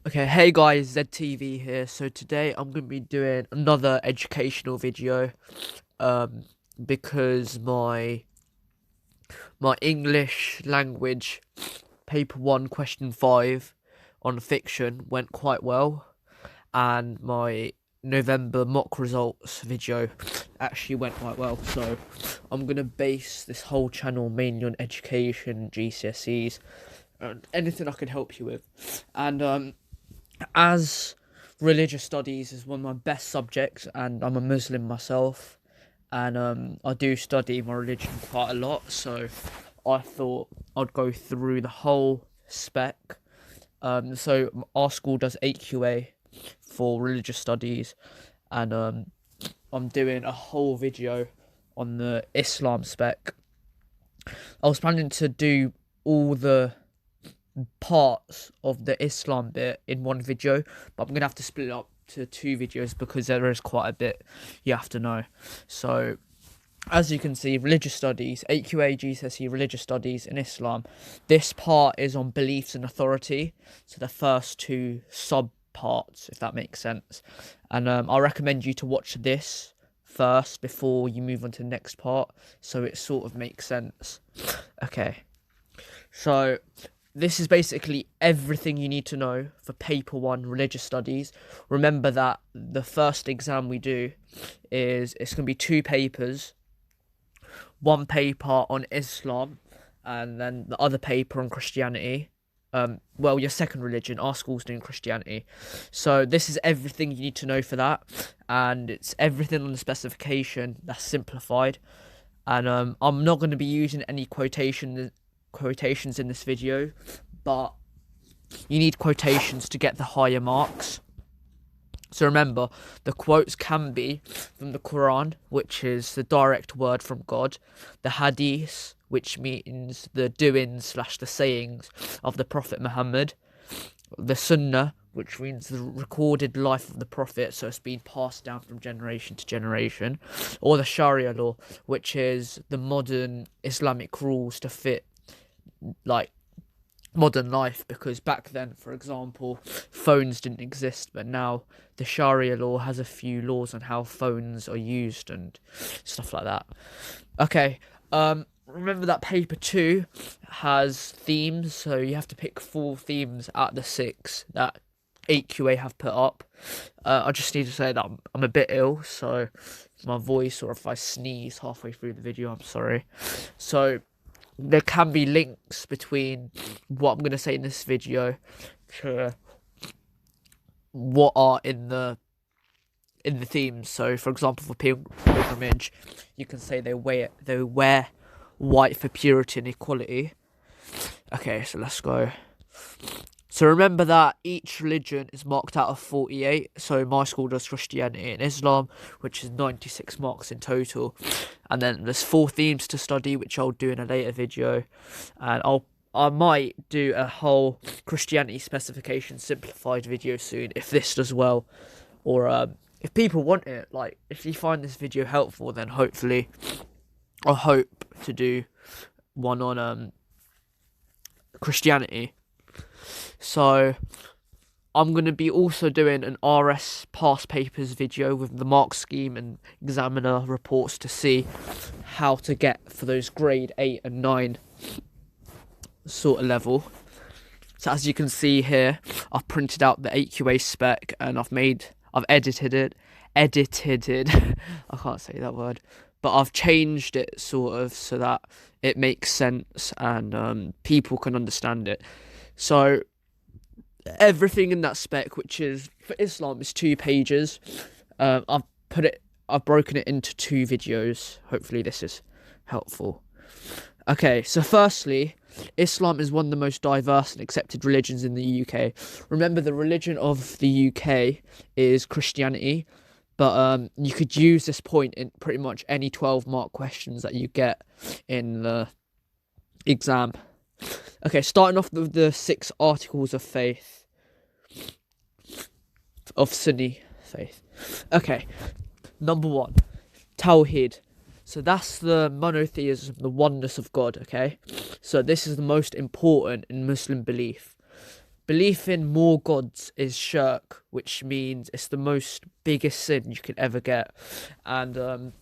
Okay, hey guys, ZTV here. So today I'm going to be doing another educational video um because my English language paper 1 question 5 on fiction went quite well, and my November mock results video actually went quite well. So I'm going to base this whole channel mainly on education, GCSEs, and anything I can help you with. And as religious studies is one of my best subjects, and I'm a Muslim myself, and I do study my religion quite a lot, so I thought I'd go through the whole spec. So our school does AQA for religious studies, and I'm doing a whole video on the Islam spec. I was planning to do all the parts of the Islam bit in one video, but I'm gonna have to split it up to 2 videos because there is quite a bit you have to know. So as you can see, religious studies, AQA, Gcse Religious Studies in Islam. This part is on beliefs and authority, so the first 2 sub parts, if that makes sense. And I recommend you to watch this first before you move on to the next part, so it sort of makes sense. Okay, so this is basically everything you need to know for paper 1 religious studies. Remember that the first exam we do is it's going to be 2 papers, 1 paper on Islam and then the other paper on Christianity. Well, your second religion, our school's doing Christianity. So this is everything you need to know for that, and it's everything on the specification that's simplified. And I'm not going to be using any quotations in this video, but you need quotations to get the higher marks. So remember, the quotes can be from the Quran, which is the direct word from God, the Hadith, which means the doings / the sayings of the Prophet Muhammad, the Sunnah, which means the recorded life of the Prophet, so it's been passed down from generation to generation, or the Sharia law, which is the modern Islamic rules to fit like modern life, because back then, for example, phones didn't exist, but now the Sharia law has a few laws on how phones are used and stuff like that. Okay, remember that paper 2 has themes, so you have to pick 4 themes out of the 6 that AQA have put up. I just need to say that I'm a bit ill, so my voice, or if I sneeze halfway through the video, I'm sorry. So there can be links between what I'm going to say in this video to what are in the themes. So for example, for pilgrimage, you can say they wear white for purity and equality. Okay, so let's go. So remember that each religion is marked out of 48. So my school does Christianity and Islam, which is 96 marks in total. And then there's 4 themes to study, which I'll do in a later video. And I might do a whole Christianity specification simplified video soon if this does well. Or if people want it, like if you find this video helpful, then hopefully I hope to do one on Christianity. So I'm going to be also doing an RS past papers video with the mark scheme and examiner reports to see how to get for those grade 8 and 9 sort of level. So as you can see here, I've printed out the AQA spec and I've edited it. I can't say that word, but I've changed it sort of so that it makes sense and people can understand it. So everything in that spec, which is for Islam, is 2 pages. I've broken it into 2 videos. Hopefully this is helpful. Okay, so firstly, Islam is one of the most diverse and accepted religions in the UK. Remember, the religion of the UK is Christianity, but you could use this point in pretty much any 12 mark questions that you get in the exam. Okay, starting off with the 6 articles of faith, of Sunni faith. Okay, number 1, Tawhid. So that's the monotheism, the oneness of God, okay? So this is the most important in Muslim belief. Belief in more gods is shirk, which means it's the most biggest sin you could ever get. And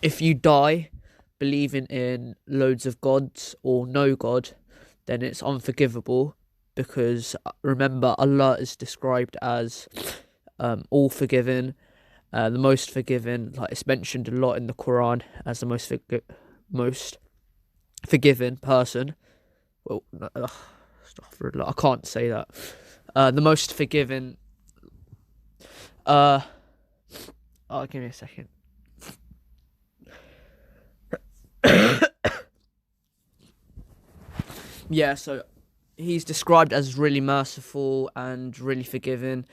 if you die believing in loads of gods or no god, then it's unforgivable, because remember, Allah is described as all forgiving, the most forgiving. Like, it's mentioned a lot in the Quran as the most forgiving person. Well, I can't say that. The most forgiving. Oh, give me a second. Yeah, so he's described as really merciful and really forgiving.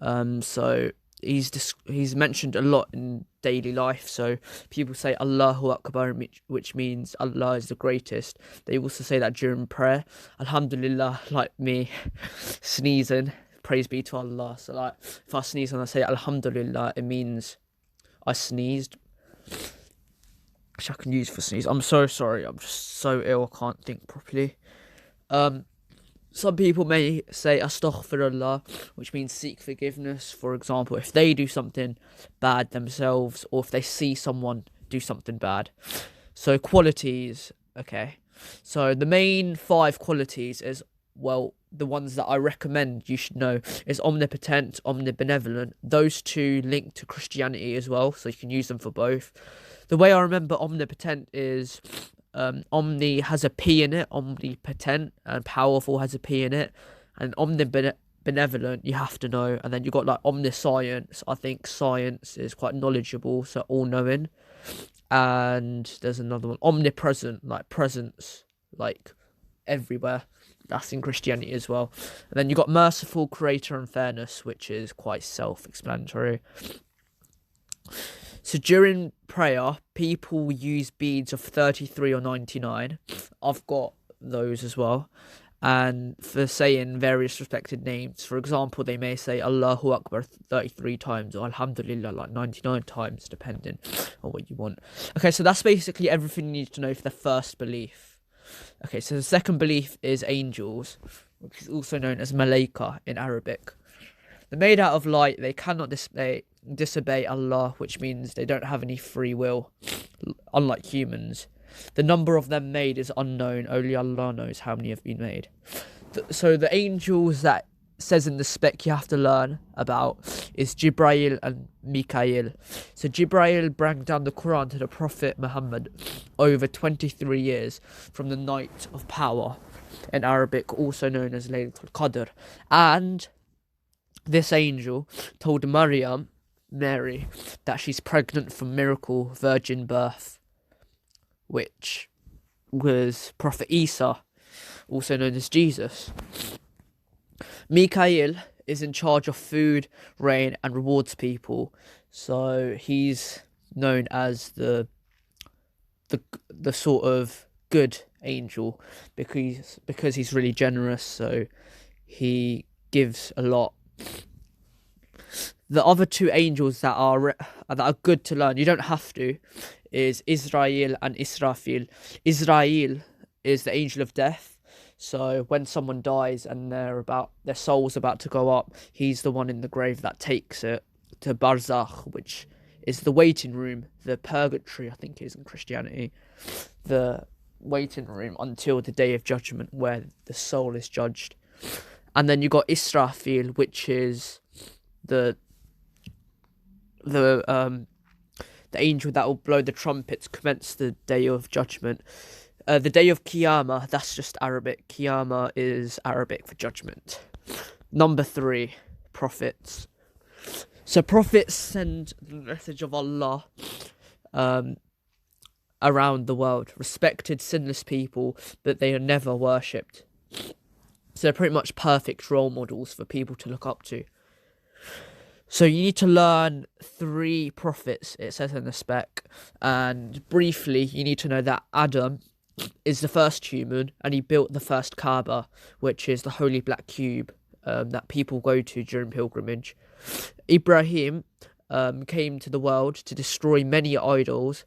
So he's mentioned a lot in daily life. So people say Allahu Akbar, which means Allah is the greatest. They also say that during prayer. Alhamdulillah, like me sneezing, praise be to Allah. So like, if I sneeze and I say Alhamdulillah, it means I sneezed, which I can use for sneeze. I'm so sorry, I'm just so ill, I can't think properly. Some people may say astaghfirullah, which means seek forgiveness. For example, if they do something bad themselves, or if they see someone do something bad. So qualities, okay. So the main 5 qualities is, well, the ones that I recommend you should know is omnipotent, omnibenevolent. Those 2 link to Christianity as well, so you can use them for both. The way I remember omnipotent is omni has a P in it, omnipotent, and powerful has a P in it, and omnibenevolent you have to know. And then you got like omniscience. I think science is quite knowledgeable, so all-knowing. And there's another one, omnipresent, like presence, like everywhere. That's in Christianity as well. And then you got merciful, creator, and fairness, which is quite self-explanatory. So during prayer, people use beads of 33 or 99. I've got those as well. And for saying various respected names, for example, they may say Allahu Akbar 33 times, or Alhamdulillah like 99 times, depending on what you want. Okay, so that's basically everything you need to know for the first belief. Okay, so the second belief is angels, which is also known as Malaika in Arabic. They're made out of light. They cannot disobey Allah, which means they don't have any free will, unlike humans. The number of them made is unknown. Only Allah knows how many have been made. So the angels that says in the spec you have to learn about is Jibreel and Mikael. So Jibreel brought down the Quran to the Prophet Muhammad over 23 years from the night of power, in Arabic also known as Laylatul Qadr. And this angel told Mary, that she's pregnant from miracle virgin birth, which was Prophet Isa, also known as Jesus. Mikael is in charge of food, rain, and rewards people. So he's known as the sort of good angel, because he's really generous. So he gives a lot. The other 2 angels that are good to learn, you don't have to, is Israel and Israfil. Israel is the angel of death. So when someone dies and their soul's about to go up, he's the one in the grave that takes it to Barzakh, which is the waiting room, the purgatory, I think it is in Christianity. The waiting room until the day of judgment, where the soul is judged. And then you got Israfil, which is the angel that will blow the trumpets, commence the day of judgment. The day of Qiyamah, that's just Arabic. Qiyamah is Arabic for judgment. Number 3, prophets. So prophets send the message of Allah around the world. Respected, sinless people, but they are never worshipped. So they're pretty much perfect role models for people to look up to. So you need to learn 3 prophets, it says in the spec. And briefly, you need to know that Adam is the first human, and he built the first Kaaba, which is the holy black cube that people go to during pilgrimage. Ibrahim came to the world to destroy many idols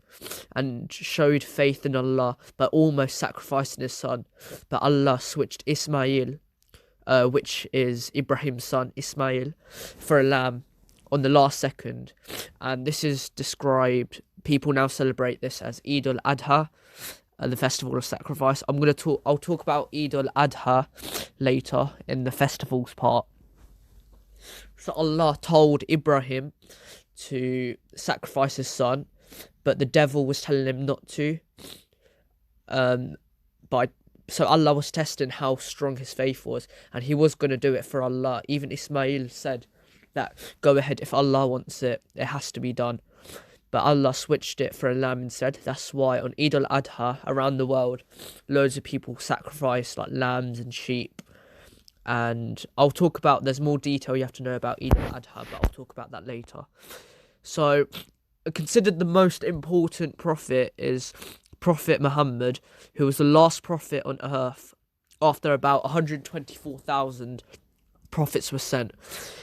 and showed faith in Allah by almost sacrificing his son. But Allah switched Ismail which is Ibrahim's son Ismail, for a lamb on the last second. And this is described, people now celebrate this as Eid al-Adha, the festival of sacrifice. I'll talk about Eid al-Adha later in the festivals part. So Allah told Ibrahim to sacrifice his son, but the devil was telling him not to. So Allah was testing how strong his faith was, and he was going to do it for Allah. Even Ismail said that, go ahead, if Allah wants it, it has to be done. But Allah switched it for a lamb instead. That's why on Eid al-Adha around the world, loads of people sacrifice like lambs and sheep. And I'll talk about, there's more detail you have to know about Eid al-Adha, but I'll talk about that later. So considered the most important prophet is Prophet Muhammad, who was the last prophet on earth after about 124,000 prophets were sent.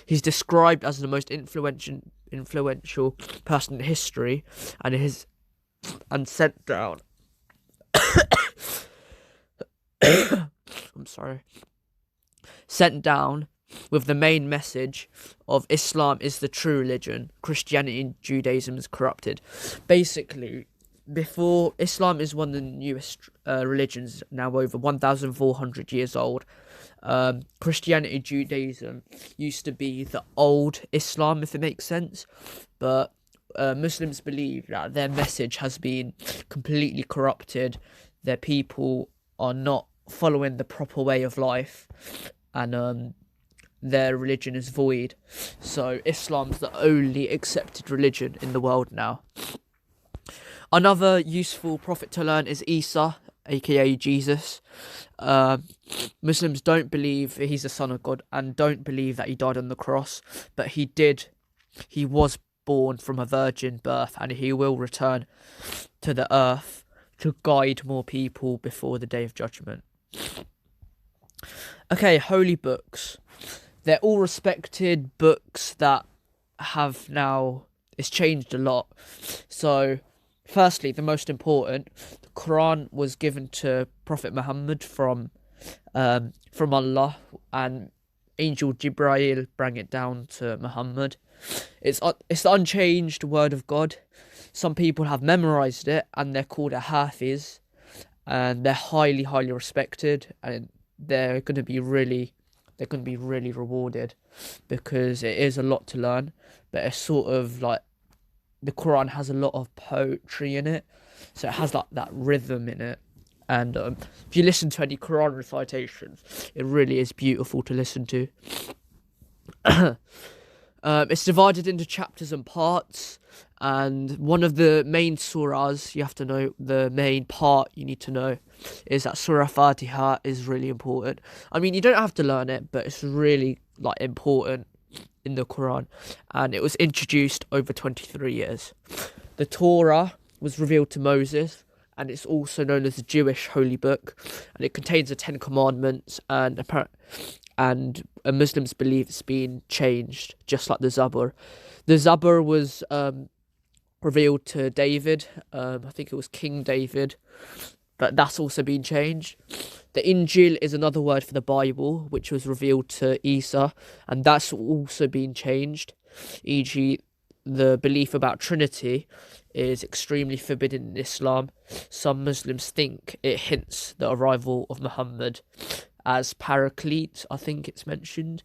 He's described as the most influential person in history, and sent down I'm sorry sent down with the main message of Islam is the true religion, Christianity and Judaism is corrupted. Basically, before, Islam is one of the newest religions, now over 1,400 years old. Christianity, Judaism used to be the old Islam, if it makes sense, but Muslims believe that their message has been completely corrupted. Their people are not following the proper way of life, and their religion is void. So Islam's the only accepted religion in the world now. Another useful prophet to learn is Isa, aka Jesus. Muslims don't believe he's the son of God and don't believe that he died on the cross, but he was born from a virgin birth, and he will return to the earth to guide more people before the day of judgment. Okay, holy books. They're all respected books that have now, it's changed a lot. So firstly, the most important, the Quran was given to Prophet Muhammad from Allah, and Angel Jibreel brought it down to Muhammad. It's the unchanged word of God. Some people have memorized it and they're called a hafiz, and they're highly respected, and they're going to be really rewarded because it is a lot to learn. But it's sort of like, the Quran has a lot of poetry in it, so it has like that rhythm in it. And if you listen to any Quran recitations, it really is beautiful to listen to. It's divided into chapters and parts, and one of the main surahs, you have to know, the main part you need to know is that Surah Fatiha is really important. I mean, you don't have to learn it, but it's really like important in the Quran, and it was introduced over 23 years. The Torah was revealed to Moses, and it's also known as the Jewish holy book, and it contains the 10 commandments, and Muslims believe it's been changed, just like the Zabur. The Zabur was revealed to David, I think it was King David, but that's also been changed. The Injil is another word for the Bible, which was revealed to Isa, and that's also been changed. E.g., the belief about Trinity is extremely forbidden in Islam. Some Muslims think it hints the arrival of Muhammad as Paraclete, I think it's mentioned.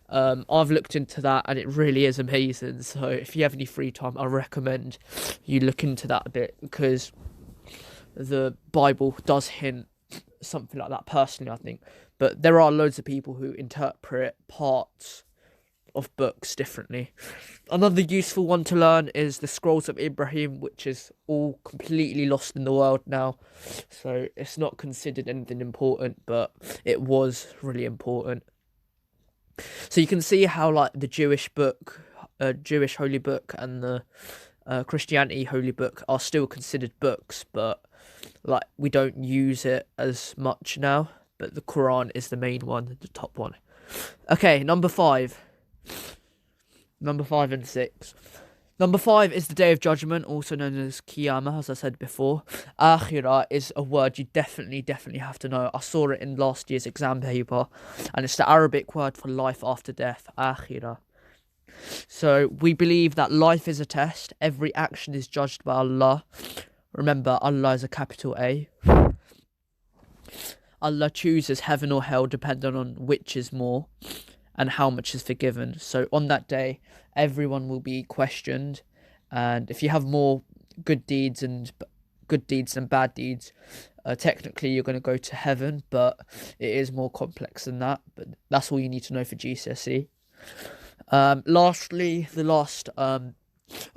I've looked into that and it really is amazing, so if you have any free time, I recommend you look into that a bit, because the Bible does hint something like that, personally, I think. But there are loads of people who interpret parts of books differently. Another useful one to learn is the Scrolls of Ibrahim, which is all completely lost in the world now, so it's not considered anything important, but it was really important. So you can see how like the Jewish holy book and the Christianity holy book are still considered books, but like we don't use it as much now. But the Quran is the main one, the top one. Okay, number 5 and 6. Number 5 is the Day of Judgment, also known as Qiyamah, as I said before. Akhirah is a word you definitely have to know. I saw it in last year's exam paper, and it's the Arabic word for life after death, Akhirah. So we believe that life is a test. Every action is judged by Allah. Remember, Allah is a capital A. Allah chooses heaven or hell depending on which is more and how much is forgiven. So on that day, everyone will be questioned, and if you have more good deeds than bad deeds, technically you're going to go to heaven, but it is more complex than that. But that's all you need to know for GCSE. Lastly, the last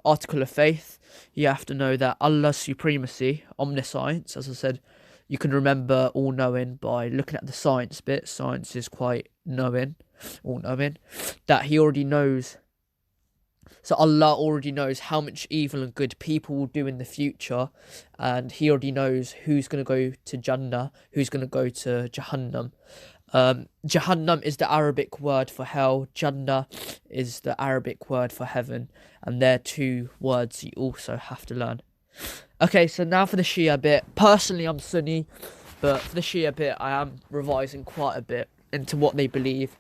article of faith, you have to know that Allah's supremacy, omniscience, as I said, you can remember all-knowing by looking at the science bit. Science is quite all-knowing, that he already knows. So Allah already knows how much evil and good people will do in the future, and he already knows who's going to go to Jannah, who's going to go to Jahannam. Jahannam is the Arabic word for hell. Jannah is the Arabic word for heaven, and they're two words you also have to learn. Okay, so now for the Shia bit. Personally, I'm Sunni, but for the Shia bit, I am revising quite a bit into what they believe.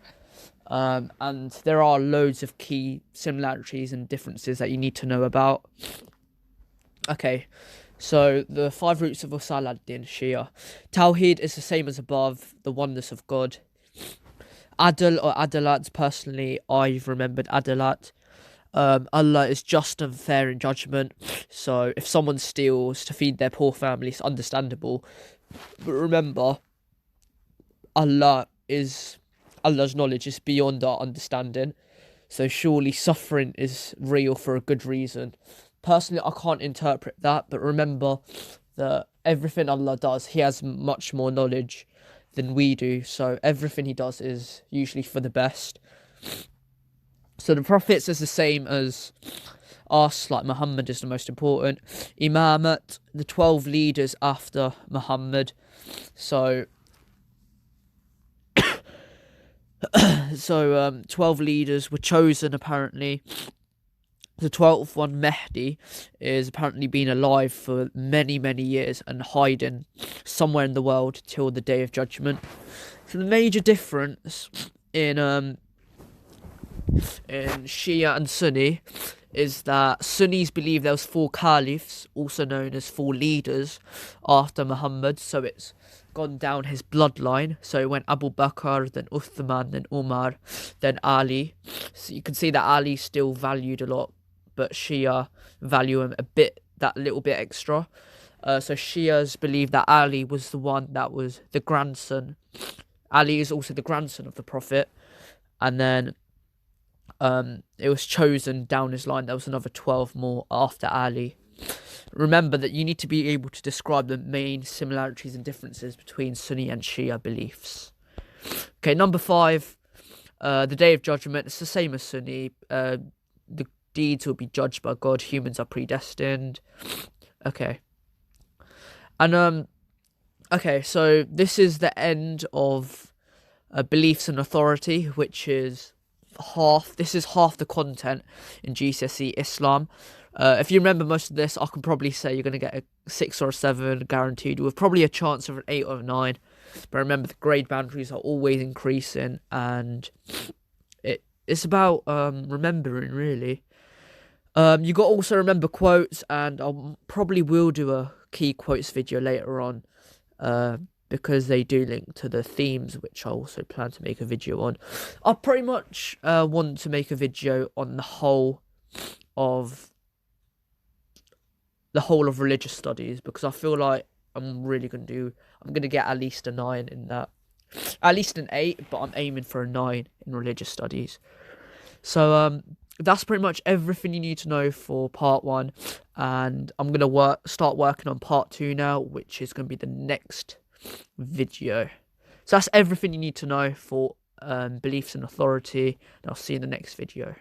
And there are loads of key similarities and differences that you need to know about. Okay, so the 5 roots of Usul ad-Din, Shia. Tawheed is the same as above, the oneness of God. Adl or Adalat, personally, I've remembered Adalat. Allah is just and fair in judgment. So if someone steals to feed their poor family, it's understandable. But remember, Allah's knowledge is beyond our understanding. So surely suffering is real for a good reason. Personally, I can't interpret that, but remember that everything Allah does, he has much more knowledge than we do. So everything he does is usually for the best. So the prophets is the same as us, like Muhammad is the most important. Imamat, the 12 leaders after Muhammad. So 12 leaders were chosen apparently. The 12th one, Mehdi, is apparently been alive for many years and hiding somewhere in the world till the Day of Judgment. So the major difference in Shia and Sunni is that Sunnis believe there was 4 caliphs, also known as 4 leaders, after Muhammad. So it's gone down his bloodline. So it went Abu Bakr, then Uthman, then Umar, then Ali. So you can see that Ali's still valued a lot, but Shia value him that little bit extra. So Shias believe that Ali was the one that was the grandson. Ali is also the grandson of the Prophet, and then it was chosen down his line. There was another 12 more after Ali. Remember that you need to be able to describe the main similarities and differences between Sunni and Shia beliefs. Okay, number 5, the Day of Judgment. It's the same as Sunni. The deeds will be judged by God. Humans are predestined. Okay. And okay, so this is the end of beliefs and authority, which is half the content in GCSE Islam. If you remember most of this, I can probably say you're going to get a 6 or a 7 guaranteed, with probably a chance of an 8 or a 9. But remember, the grade boundaries are always increasing, and it's about remembering, really. You got to also remember quotes, and I probably will do a key quotes video later on, because they do link to the themes, which I also plan to make a video on. I pretty much want to make a video on the whole of religious studies, because I feel like I'm going to get at least a 9 in that. At least an 8, but I'm aiming for a 9 in religious studies. So that's pretty much everything you need to know for part 1, and I'm going to start working on part 2 now, which is going to be the next video. So that's everything you need to know for beliefs and authority, and I'll see you in the next video.